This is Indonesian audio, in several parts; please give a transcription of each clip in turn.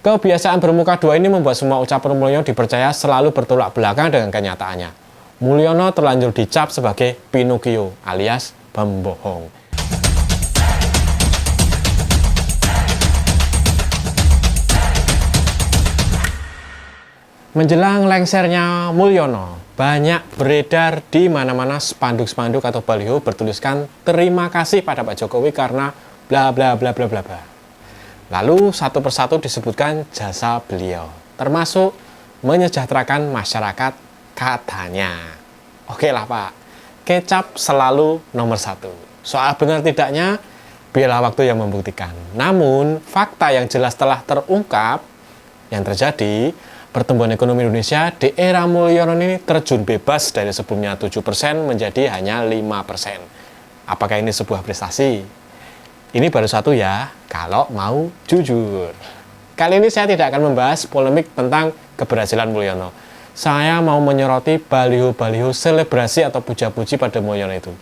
Kebiasaan bermuka dua ini membuat semua ucapan Mulyono dipercaya selalu bertolak belakang dengan kenyataannya. Mulyono terlanjur dicap sebagai Pinocchio alias pembohong. Menjelang lengsernya Mulyono, banyak beredar di mana-mana spanduk-spanduk atau baliho bertuliskan terima kasih pada Pak Jokowi karena bla bla bla bla bla bla. Lalu satu persatu disebutkan jasa beliau, termasuk menyejahterakan masyarakat katanya. Oke lah Pak, kecap selalu nomor satu. Soal benar tidaknya, biarlah waktu yang membuktikan. Namun, fakta yang jelas telah terungkap yang terjadi, pertumbuhan ekonomi Indonesia di era Mulyono ini terjun bebas dari sebelumnya 7% menjadi hanya 5%. Apakah ini sebuah prestasi? Ini baru satu ya, kalau mau jujur. Kali ini saya tidak akan membahas polemik tentang keberhasilan Mulyono. Saya mau menyoroti baliho-baliho selebrasi atau puja-puji pada Mulyono itu.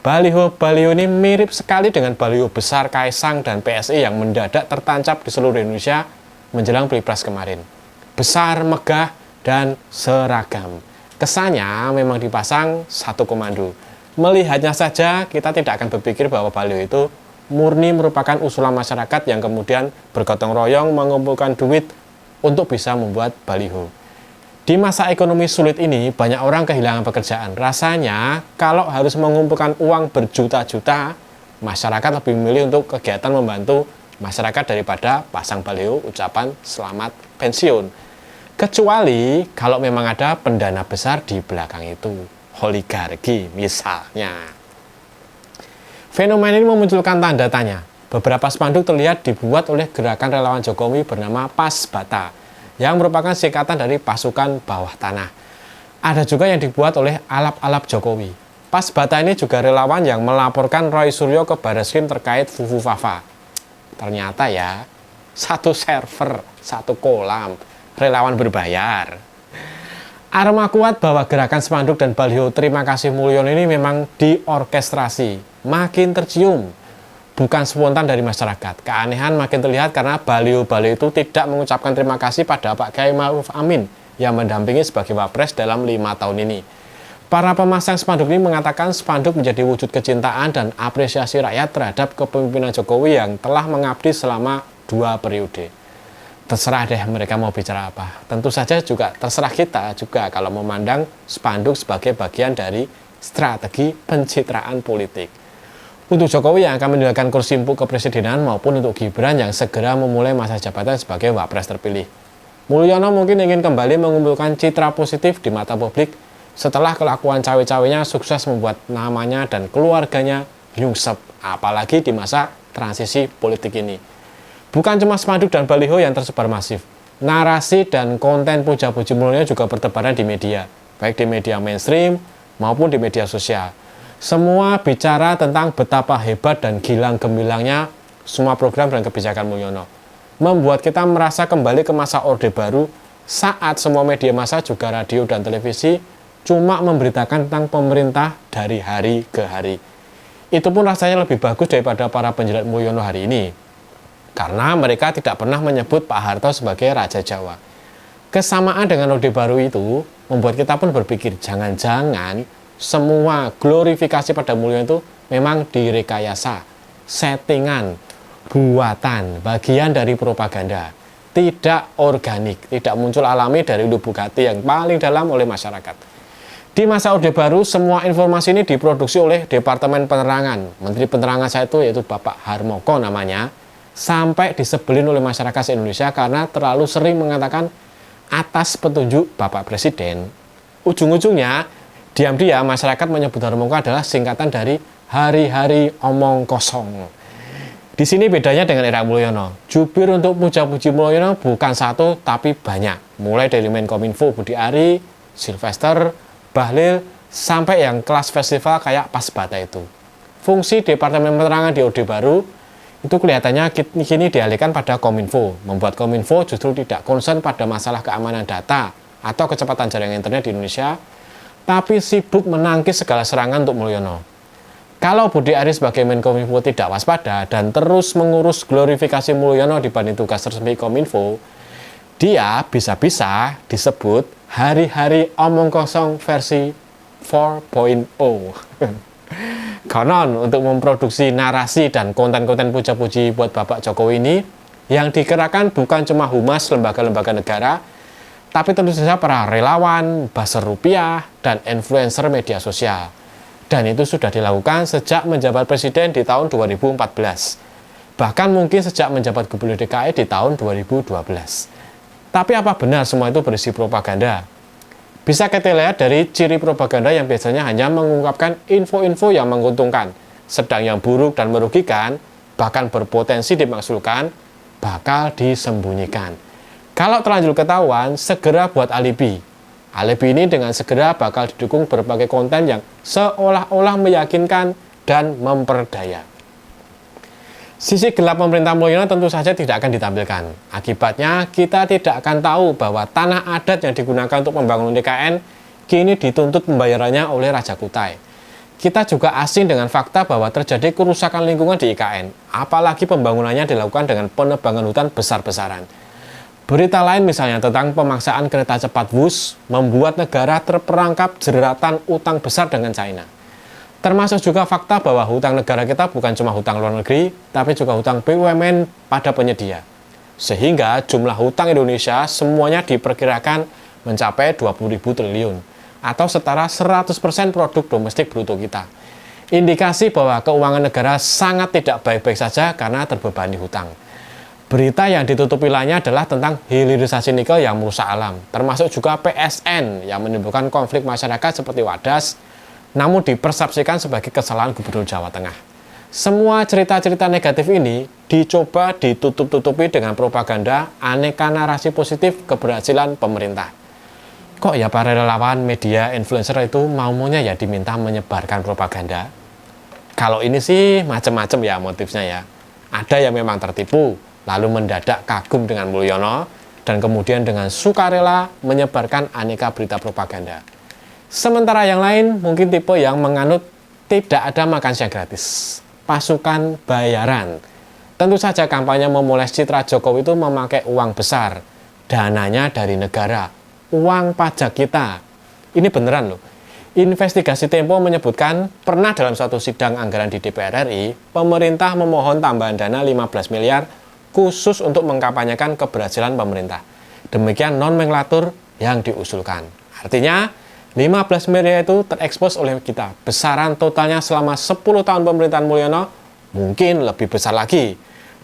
Baliho-baliho ini mirip sekali dengan baliho besar Kaisang dan PSI yang mendadak tertancap di seluruh Indonesia menjelang Pilpres kemarin. Besar, megah, dan seragam. Kesannya memang dipasang satu komando. Melihatnya saja kita tidak akan berpikir bahwa baliho itu murni merupakan usulan masyarakat yang kemudian bergotong royong mengumpulkan duit untuk bisa membuat baliho. Di masa ekonomi sulit ini, banyak orang kehilangan pekerjaan. Rasanya, kalau harus mengumpulkan uang berjuta-juta, masyarakat lebih memilih untuk kegiatan membantu masyarakat daripada pasang baliho ucapan selamat pensiun. Kecuali kalau memang ada pendana besar di belakang itu, oligarki misalnya. Fenomena ini memunculkan tanda tanya. Beberapa spanduk terlihat dibuat oleh gerakan relawan Jokowi bernama Pasbata, yang merupakan singkatan dari pasukan bawah tanah. Ada juga yang dibuat oleh alap-alap Jokowi. Pasbata ini juga relawan yang melaporkan Roy Suryo ke Barreskrim terkait Fufu Fafa. Ternyata ya, satu server, satu kolam, relawan berbayar. Aroma kuat bahwa gerakan spanduk dan baliho terima kasih Mulyono ini memang diorkestrasi, makin tercium, bukan spontan dari masyarakat. Keanehan makin terlihat karena baliho-baliho itu tidak mengucapkan terima kasih pada Pak Kiai Ma'ruf Amin yang mendampingi sebagai wapres dalam 5 tahun ini. Para pemasang spanduk ini mengatakan spanduk menjadi wujud kecintaan dan apresiasi rakyat terhadap kepemimpinan Jokowi yang telah mengabdi selama 2 periode. Terserah deh mereka mau bicara apa. Tentu saja juga terserah kita juga kalau memandang spanduk sebagai bagian dari strategi pencitraan politik. Untuk Jokowi yang akan meninggalkan kursi empuk kepresidenan maupun untuk Gibran yang segera memulai masa jabatan sebagai wapres terpilih. Mulyono mungkin ingin kembali mengumpulkan citra positif di mata publik setelah kelakuan cawe-cawenya sukses membuat namanya dan keluarganya nyungsep, apalagi di masa transisi politik ini. Bukan cuma spanduk dan baliho yang tersebar masif. Narasi dan konten puja-puji Mulyono juga bertebaran di media, baik di media mainstream maupun di media sosial. Semua bicara tentang betapa hebat dan gilang gemilangnya semua program dan kebijakan Mulyono. Membuat kita merasa kembali ke masa Orde Baru saat semua media massa juga radio dan televisi cuma memberitakan tentang pemerintah dari hari ke hari. Itu pun rasanya lebih bagus daripada para penjilat Mulyono hari ini. Karena mereka tidak pernah menyebut Pak Harto sebagai Raja Jawa. Kesamaan dengan Orde Baru itu membuat kita pun berpikir jangan-jangan semua glorifikasi pada Mulyono itu memang direkayasa, settingan, buatan, bagian dari propaganda. Tidak organik, tidak muncul alami dari lubuk hati yang paling dalam oleh masyarakat. Di masa Orde Baru, semua informasi ini diproduksi oleh Departemen Penerangan. Menteri Penerangan saya itu yaitu Bapak Harmoko namanya, sampai disebelin oleh masyarakat Indonesia karena terlalu sering mengatakan atas petunjuk Bapak Presiden. Ujung-ujungnya, diam-diam masyarakat menyebut Harmoko adalah singkatan dari hari-hari omong kosong. Di sini bedanya dengan era Mulyono. Jubir untuk puja-puji Mulyono bukan satu tapi banyak. Mulai dari Menkominfo Budi Ari, Sylvester, Bahlil, sampai yang kelas festival kayak Pasbata itu. Fungsi Departemen Penerangan di Orde Baru itu kelihatannya kini dialihkan pada Kominfo, membuat Kominfo justru tidak concern pada masalah keamanan data atau kecepatan jaringan internet di Indonesia, tapi sibuk menangkis segala serangan untuk Mulyono. Kalau Budi Ari sebagai Menkominfo tidak waspada dan terus mengurus glorifikasi Mulyono dibanding tugas resmi Kominfo, Dia bisa-bisa disebut hari-hari omong kosong versi 4.0. Konon untuk memproduksi narasi dan konten-konten puja-puji buat Bapak Jokowi ini, yang dikerahkan bukan cuma humas lembaga-lembaga negara, tapi tentu saja para relawan, buzzer rupiah, dan influencer media sosial. Dan itu sudah dilakukan sejak menjabat presiden di tahun 2014. Bahkan mungkin sejak menjabat gubernur DKI di tahun 2012. Tapi apa benar semua itu berisi propaganda? Bisa kita lihat dari ciri propaganda yang biasanya hanya mengungkapkan info-info yang menguntungkan, sedang yang buruk dan merugikan, bahkan berpotensi dimaksudkan, bakal disembunyikan. Kalau terlanjur ketahuan, segera buat alibi. Alibi ini dengan segera bakal didukung berbagai konten yang seolah-olah meyakinkan dan memperdaya. Sisi gelap pemerintah Mulyono tentu saja tidak akan ditampilkan. Akibatnya, kita tidak akan tahu bahwa tanah adat yang digunakan untuk membangun IKN kini dituntut pembayarannya oleh Raja Kutai. Kita juga asing dengan fakta bahwa terjadi kerusakan lingkungan di IKN, apalagi pembangunannya dilakukan dengan penebangan hutan besar-besaran. Berita lain misalnya tentang pemaksaan kereta cepat WUS membuat negara terperangkap jeratan utang besar dengan China. Termasuk juga fakta bahwa hutang negara kita bukan cuma hutang luar negeri, tapi juga hutang BUMN pada penyedia. Sehingga jumlah hutang Indonesia semuanya diperkirakan mencapai 20.000 triliun, atau setara 100% produk domestik bruto kita. Indikasi bahwa keuangan negara sangat tidak baik-baik saja karena terbebani hutang. Berita yang ditutupi lainnya adalah tentang hilirisasi nikel yang merusak alam, termasuk juga PSN yang menimbulkan konflik masyarakat seperti Wadas, namun dipersepsikan sebagai kesalahan Gubernur Jawa Tengah. Semua cerita-cerita negatif ini dicoba ditutup-tutupi dengan propaganda aneka narasi positif keberhasilan pemerintah. Kok ya para relawan, media, influencer itu maunya ya diminta menyebarkan propaganda? Kalau ini sih macam-macam ya motifnya ya. Ada yang memang tertipu, lalu mendadak kagum dengan Mulyono, dan kemudian dengan sukarela menyebarkan aneka berita propaganda. Sementara yang lain mungkin tipe yang menganut tidak ada makan siang gratis, pasukan bayaran. Tentu saja kampanye memoles citra Jokowi itu memakai uang besar, dananya dari negara, uang pajak kita. Ini beneran loh. Investigasi Tempo menyebutkan pernah dalam suatu sidang anggaran di DPR RI, pemerintah memohon tambahan dana 15 miliar khusus untuk mengkampanyekan keberhasilan pemerintah. Demikian nomenklatur yang diusulkan. Artinya 15 miliar itu terekspos oleh kita. Besaran totalnya selama 10 tahun pemerintahan Mulyono mungkin lebih besar lagi.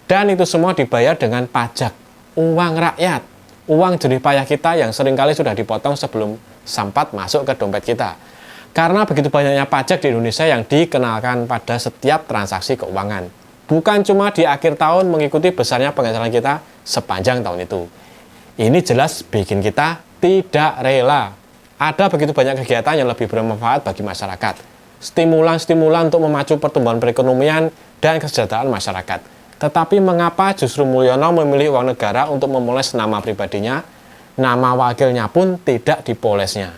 Dan itu semua dibayar dengan pajak, uang rakyat, uang jerih payah kita yang seringkali sudah dipotong sebelum sampat masuk ke dompet kita. Karena begitu banyaknya pajak di Indonesia yang dikenalkan pada setiap transaksi keuangan. Bukan cuma di akhir tahun mengikuti besarnya penghasilan kita sepanjang tahun itu. Ini jelas bikin kita tidak rela. Ada begitu banyak kegiatan yang lebih bermanfaat bagi masyarakat. Stimulan-stimulan untuk memacu pertumbuhan perekonomian dan kesejahteraan masyarakat. Tetapi mengapa justru Mulyono memilih uang negara untuk memoles nama pribadinya, nama wakilnya pun tidak dipolesnya.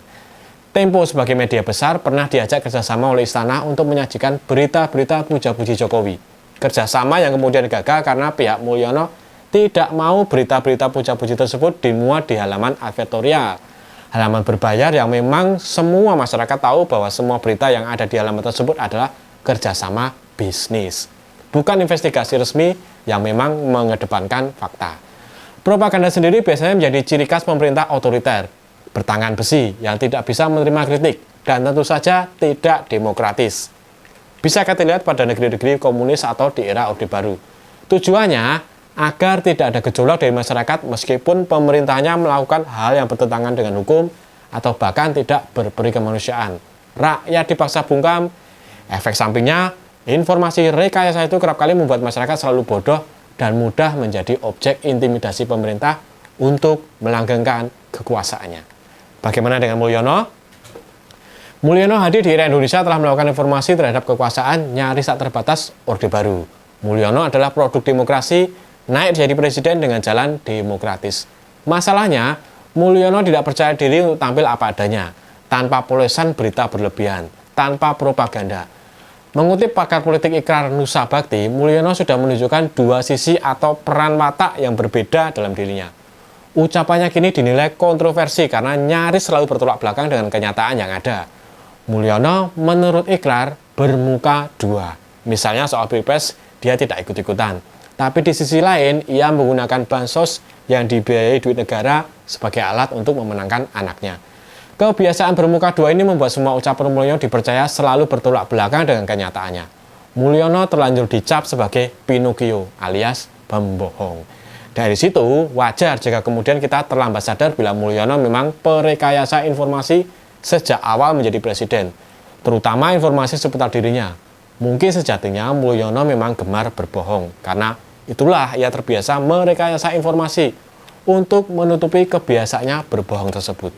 Tempo sebagai media besar pernah diajak kerjasama oleh Istana untuk menyajikan berita-berita puja-puji Jokowi. Kerjasama yang kemudian gagal karena pihak Mulyono tidak mau berita-berita puja-puji tersebut dimuat di halaman advertorial. Halaman berbayar yang memang semua masyarakat tahu bahwa semua berita yang ada di halaman tersebut adalah kerjasama bisnis. Bukan investigasi resmi yang memang mengedepankan fakta. Propaganda sendiri biasanya menjadi ciri khas pemerintah otoriter, bertangan besi yang tidak bisa menerima kritik, dan tentu saja tidak demokratis. Bisa kita lihat pada negeri-negeri komunis atau di era Orde Baru. Tujuannya agar tidak ada gejolak dari masyarakat meskipun pemerintahnya melakukan hal yang bertentangan dengan hukum atau bahkan tidak berperi kemanusiaan. Rakyat dipaksa bungkam. Efek sampingnya, informasi rekayasa itu kerap kali membuat masyarakat selalu bodoh dan mudah menjadi objek intimidasi pemerintah untuk melanggengkan kekuasaannya. Bagaimana dengan Mulyono? Mulyono hadir di era Indonesia telah melakukan informasi terhadap kekuasaan nyaris tak terbatas Orde Baru. Mulyono adalah produk demokrasi, naik jadi presiden dengan jalan demokratis. Masalahnya, Mulyono tidak percaya diri untuk tampil apa adanya, tanpa polesan berita berlebihan, tanpa propaganda. Mengutip pakar politik Ikrar Nusa Bakti, Mulyono sudah menunjukkan dua sisi atau peran watak yang berbeda dalam dirinya. Ucapannya kini dinilai kontroversi karena nyaris selalu bertolak belakang dengan kenyataan yang ada. Mulyono menurut ikrar bermuka dua. Misalnya soal Pilpres dia tidak ikut-ikutan. Tapi di sisi lain ia menggunakan bansos yang dibiayai duit negara sebagai alat untuk memenangkan anaknya. Kebiasaan bermuka dua ini membuat semua ucapan Mulyono dipercaya selalu bertolak belakang dengan kenyataannya. Mulyono terlanjur dicap sebagai Pinocchio alias pembohong. Dari situ, wajar jika kemudian kita terlambat sadar bila Mulyono memang perekayasa informasi sejak awal menjadi presiden, terutama informasi seputar dirinya. Mungkin sejatinya Mulyono memang gemar berbohong, karena itulah ia terbiasa merekayasa informasi untuk menutupi kebiasaannya berbohong tersebut.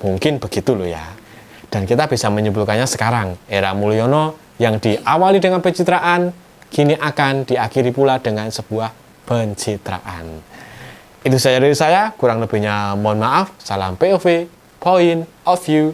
Mungkin begitu loh ya. Dan kita bisa menyimpulkannya sekarang, era Mulyono yang diawali dengan pencitraan, kini akan diakhiri pula dengan sebuah pencitraan. Itu saja dari saya, kurang lebihnya mohon maaf. Salam POV, Point of View.